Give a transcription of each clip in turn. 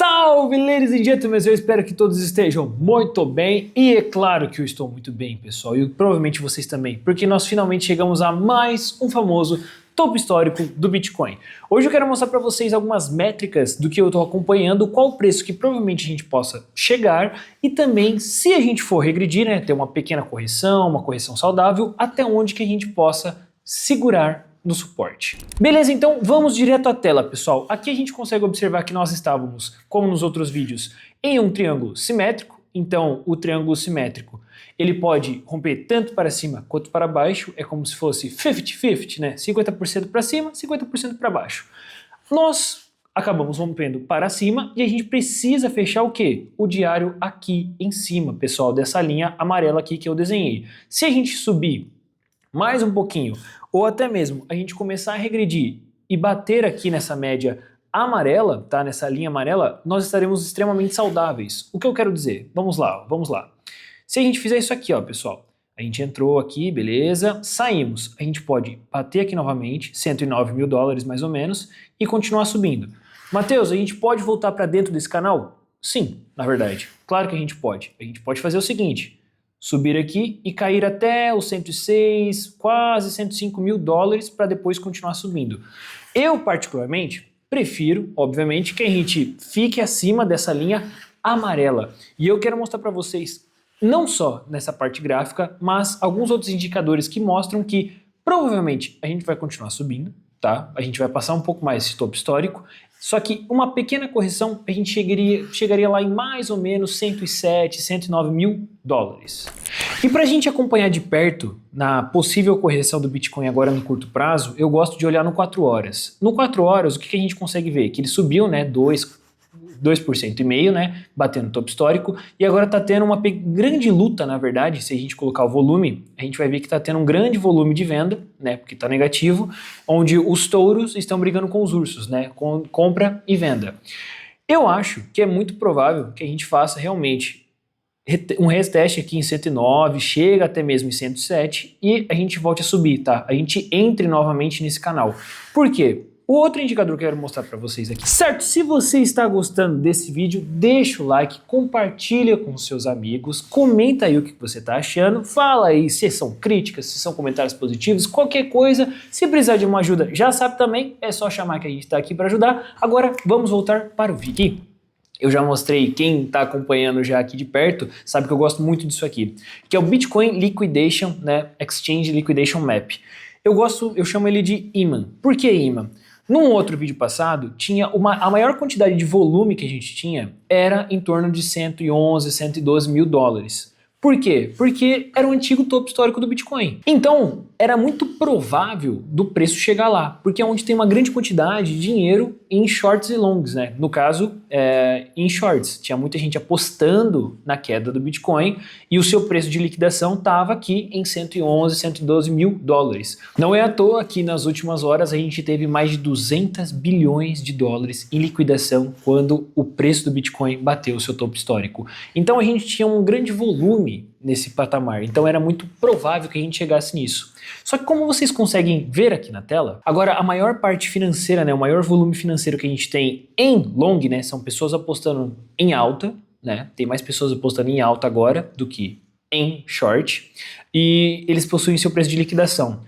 Salve, ladies and gentlemen, eu espero que todos estejam muito bem e é claro que eu estou muito bem, pessoal, e provavelmente vocês também, porque nós finalmente chegamos a mais um famoso topo histórico do Bitcoin. Hoje eu quero mostrar para vocês algumas métricas do que eu estou acompanhando, qual o preço que provavelmente a gente possa chegar e também, se a gente for regredir, né, ter uma pequena correção, uma correção saudável, até onde que a gente possa segurar no suporte. Beleza, então vamos direto à tela, pessoal. Aqui a gente consegue observar que nós estávamos, como nos outros vídeos, em um triângulo simétrico. Então, o triângulo simétrico, ele pode romper tanto para cima quanto para baixo. É como se fosse 50-50, né? 50% para cima, 50% para baixo. Nós acabamos rompendo para cima e a gente precisa fechar o quê? O diário aqui em cima, pessoal, dessa linha amarela aqui que eu desenhei. Se a gente subir mais um pouquinho, ou até mesmo a gente começar a regredir e bater aqui nessa média amarela, tá? Nessa linha amarela, nós estaremos extremamente saudáveis. O que eu quero dizer? Vamos lá, vamos lá. Se a gente fizer isso aqui, ó, pessoal, a gente entrou aqui, beleza, saímos. A gente pode bater aqui novamente, 109 mil dólares mais ou menos, e continuar subindo. Matheus, a gente pode voltar para dentro desse canal? Sim, na verdade. Claro que a gente pode. A gente pode fazer o seguinte: subir aqui e cair até os 106, quase 105 mil dólares para depois continuar subindo. Eu, particularmente, prefiro, obviamente, que a gente fique acima dessa linha amarela. E eu quero mostrar para vocês, não só nessa parte gráfica, mas alguns outros indicadores que mostram que provavelmente a gente vai continuar subindo, tá? A gente vai passar um pouco mais esse topo histórico. Só que uma pequena correção, a gente chegaria lá em mais ou menos 107, 109 mil dólares. E para a gente acompanhar de perto na possível correção do Bitcoin agora no curto prazo, eu gosto de olhar no 4 horas. No 4 horas, o que a gente consegue ver? Que ele subiu, né, 2,5%, né, batendo o topo histórico, e agora está tendo uma grande luta, na verdade. Se a gente colocar o volume, a gente vai ver que está tendo um grande volume de venda, né, porque está negativo, onde os touros estão brigando com os ursos, né, com compra e venda. Eu acho que é muito provável que a gente faça realmente um reteste aqui em 109, chega até mesmo em 107 e a gente volte a subir, tá? A gente entre novamente nesse canal. Por quê? O outro indicador que eu quero mostrar para vocês aqui. Certo, se você está gostando desse vídeo, deixa o like, compartilha com seus amigos, comenta aí o que você está achando, fala aí se são críticas, se são comentários positivos, qualquer coisa. Se precisar de uma ajuda, já sabe também, é só chamar que a gente está aqui para ajudar. Agora vamos voltar para o vídeo. Eu já mostrei, quem está acompanhando já aqui de perto sabe que eu gosto muito disso aqui, que é o Bitcoin Liquidation, né, Exchange Liquidation Map. Eu chamo ele de imã. Por que imã? Num outro vídeo passado, a maior quantidade de volume que a gente tinha era em torno de 111, 112 mil dólares. Por quê? Porque era o antigo topo histórico do Bitcoin. Então, era muito provável do preço chegar lá, porque é onde tem uma grande quantidade de dinheiro em shorts e longs, né? No caso, em shorts. Tinha muita gente apostando na queda do Bitcoin e o seu preço de liquidação estava aqui em 111, 112 mil dólares. Não é à toa que nas últimas horas a gente teve mais de 200 bilhões de dólares em liquidação quando o preço do Bitcoin bateu o seu topo histórico. Então a gente tinha um grande volume nesse patamar, então era muito provável que a gente chegasse nisso. Só que como vocês conseguem ver aqui na tela, agora a maior parte financeira, né, o maior volume financeiro que a gente tem em long, né, são pessoas apostando em alta, né, tem mais pessoas apostando em alta agora do que em short, e eles possuem seu preço de liquidação.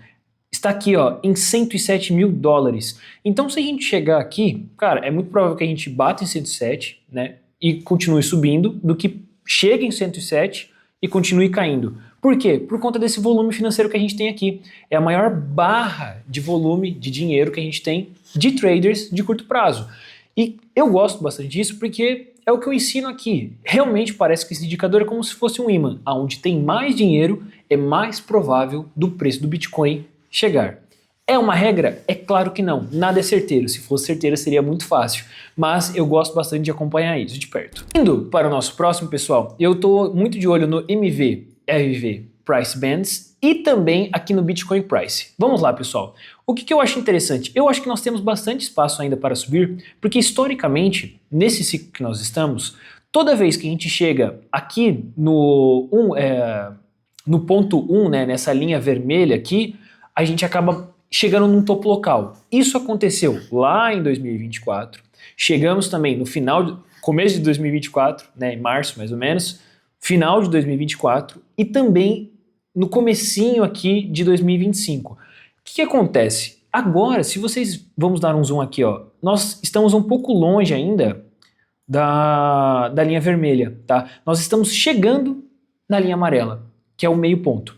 Está aqui, ó, em 107 mil dólares. Então se a gente chegar aqui, cara, é muito provável que a gente bata em 107, né, e continue subindo, do que chegue em 107 e continue caindo. Por quê? Por conta desse volume financeiro que a gente tem aqui. É a maior barra de volume de dinheiro que a gente tem de traders de curto prazo. E eu gosto bastante disso porque é o que eu ensino aqui. Realmente parece que esse indicador é como se fosse um imã. Onde tem mais dinheiro, é mais provável do preço do Bitcoin chegar. É uma regra? É claro que não. Nada é certeiro. Se fosse certeiro seria muito fácil. Mas eu gosto bastante de acompanhar isso de perto. Indo para o nosso próximo, pessoal, eu estou muito de olho no MV/RV Price Bands e também aqui no Bitcoin Price. Vamos lá, pessoal. O que eu acho interessante? Eu acho que nós temos bastante espaço ainda para subir, porque historicamente, nesse ciclo que nós estamos, toda vez que a gente chega aqui no ponto 1, né, nessa linha vermelha aqui, a gente acaba chegando num topo local. Isso aconteceu lá em 2024, chegamos também no final, começo de 2024, né, em março mais ou menos, final de 2024 e também no comecinho aqui de 2025. O que acontece? Agora, se vocês, vamos dar um zoom aqui, ó, nós estamos um pouco longe ainda da linha vermelha, tá? Nós estamos chegando na linha amarela, que é o meio ponto.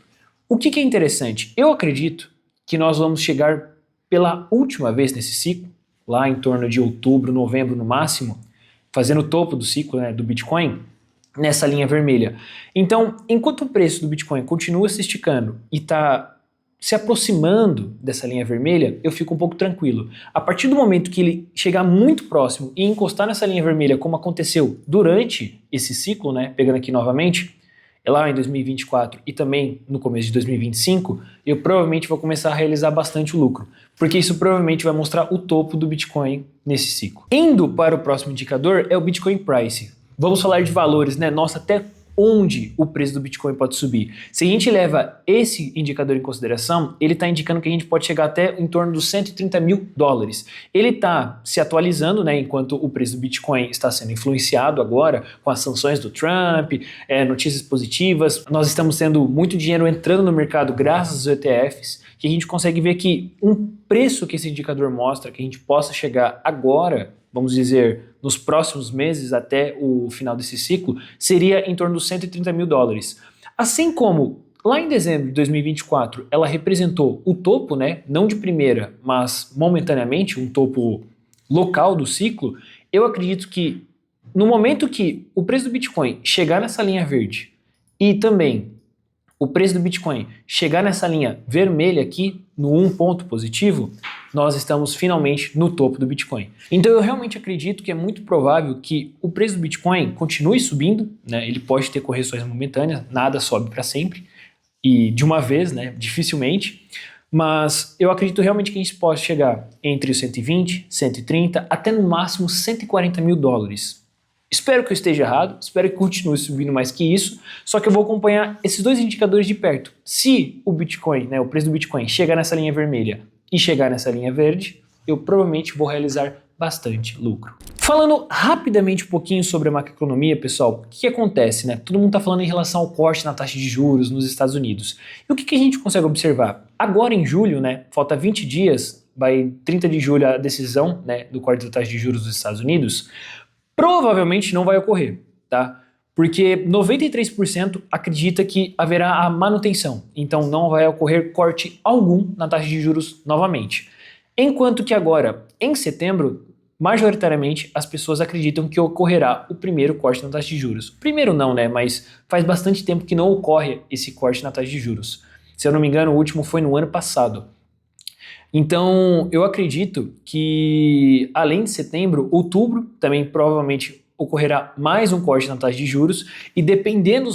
O que é interessante? Eu acredito que nós vamos chegar pela última vez nesse ciclo, lá em torno de outubro, novembro no máximo, fazendo o topo do ciclo, né, do Bitcoin, nessa linha vermelha. Então, enquanto o preço do Bitcoin continua se esticando e está se aproximando dessa linha vermelha, eu fico um pouco tranquilo. A partir do momento que ele chegar muito próximo e encostar nessa linha vermelha, como aconteceu durante esse ciclo, né, pegando aqui novamente, lá em 2024 e também no começo de 2025, eu provavelmente vou começar a realizar bastante lucro, porque isso provavelmente vai mostrar o topo do Bitcoin nesse ciclo. Indo para o próximo indicador é o Bitcoin Price. Vamos falar de valores, né? Nossa, até onde o preço do Bitcoin pode subir. Se a gente leva esse indicador em consideração, ele está indicando que a gente pode chegar até em torno dos 130 mil dólares. Ele está se atualizando, né, enquanto o preço do Bitcoin está sendo influenciado agora com as sanções do Trump, notícias positivas. Nós estamos tendo muito dinheiro entrando no mercado graças aos ETFs, que a gente consegue ver que um preço que esse indicador mostra, que a gente possa chegar agora, vamos dizer, nos próximos meses até o final desse ciclo, seria em torno dos 130 mil dólares. Assim como lá em dezembro de 2024 ela representou o topo, né, não de primeira, mas momentaneamente um topo local do ciclo, eu acredito que no momento que o preço do Bitcoin chegar nessa linha verde e também o preço do Bitcoin chegar nessa linha vermelha aqui, no 1 ponto positivo, nós estamos finalmente no topo do Bitcoin. Então eu realmente acredito que é muito provável que o preço do Bitcoin continue subindo, né? Ele pode ter correções momentâneas, nada sobe para sempre, e de uma vez, né? Dificilmente, mas eu acredito realmente que a gente pode chegar entre os 120, 130, até no máximo 140 mil dólares. Espero que eu esteja errado, espero que continue subindo mais que isso, só que eu vou acompanhar esses dois indicadores de perto. Se o Bitcoin, né, o preço do Bitcoin chegar nessa linha vermelha e chegar nessa linha verde, eu provavelmente vou realizar bastante lucro. Falando rapidamente um pouquinho sobre a macroeconomia, pessoal, o que acontece, né? Todo mundo está falando em relação ao corte na taxa de juros nos Estados Unidos. E o que a gente consegue observar? Agora em julho, né, falta 20 dias, vai 30 de julho a decisão, né, do corte da taxa de juros dos Estados Unidos, provavelmente não vai ocorrer, tá? Porque 93% acredita que haverá a manutenção, então não vai ocorrer corte algum na taxa de juros novamente. Enquanto que agora, em setembro, majoritariamente as pessoas acreditam que ocorrerá o primeiro corte na taxa de juros. Primeiro não, né? Mas faz bastante tempo que não ocorre esse corte na taxa de juros. Se eu não me engano, o último foi no ano passado. Então, eu acredito que, além de setembro, outubro também provavelmente ocorrerá mais um corte na taxa de juros e, dependendo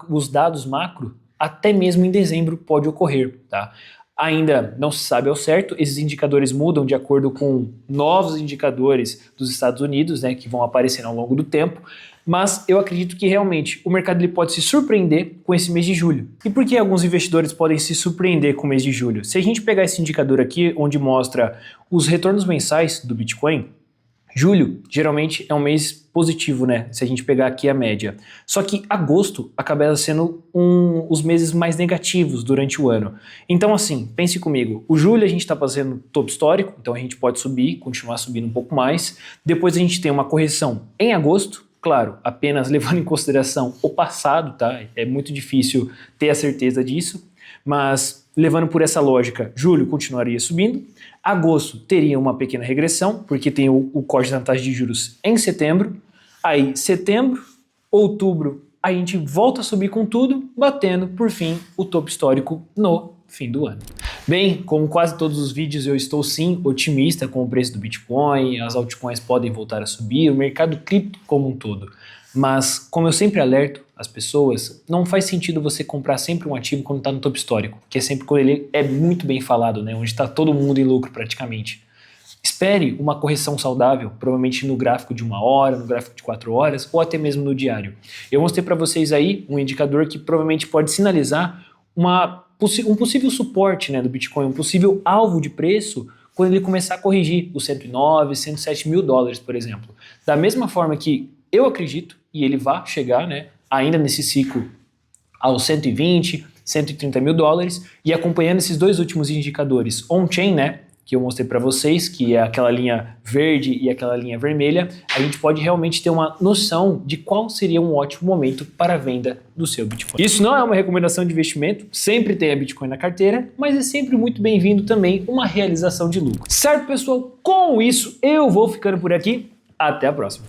dos dados macro, até mesmo em dezembro pode ocorrer, tá? Ainda não se sabe ao certo, esses indicadores mudam de acordo com novos indicadores dos Estados Unidos, né, que vão aparecendo ao longo do tempo, mas eu acredito que realmente o mercado ele pode se surpreender com esse mês de julho. E por que alguns investidores podem se surpreender com o mês de julho? Se a gente pegar esse indicador aqui, onde mostra os retornos mensais do Bitcoin, julho geralmente é um mês positivo, né? Se a gente pegar aqui a média. Só que agosto acaba sendo os meses mais negativos durante o ano. Então assim, pense comigo, o julho a gente está fazendo topo histórico, então a gente pode subir, continuar subindo um pouco mais. Depois a gente tem uma correção em agosto, claro, apenas levando em consideração o passado, tá? É muito difícil ter a certeza disso, mas levando por essa lógica, julho continuaria subindo, agosto teria uma pequena regressão, porque tem o corte na taxa de juros em setembro, aí setembro, outubro, a gente volta a subir com tudo, batendo, por fim, o topo histórico no fim do ano. Bem, como quase todos os vídeos, eu estou sim otimista com o preço do Bitcoin, as altcoins podem voltar a subir, o mercado cripto como um todo. Mas, como eu sempre alerto as pessoas, não faz sentido você comprar sempre um ativo quando está no topo histórico, que é sempre quando ele é muito bem falado, né, onde está todo mundo em lucro praticamente. Espere uma correção saudável, provavelmente no gráfico de 1 hora, no gráfico de 4 horas, ou até mesmo no diário. Eu mostrei para vocês aí um indicador que provavelmente pode sinalizar um possível suporte, né, do Bitcoin, um possível alvo de preço quando ele começar a corrigir os 109, 107 mil dólares, por exemplo. Da mesma forma que eu acredito, e ele vai chegar, né, ainda nesse ciclo aos 120, 130 mil dólares, e acompanhando esses dois últimos indicadores on-chain, né, que eu mostrei para vocês, que é aquela linha verde e aquela linha vermelha, a gente pode realmente ter uma noção de qual seria um ótimo momento para a venda do seu Bitcoin. Isso não é uma recomendação de investimento, sempre tenha Bitcoin na carteira, mas é sempre muito bem-vindo também uma realização de lucro. Certo, pessoal? Com isso, eu vou ficando por aqui. Até a próxima.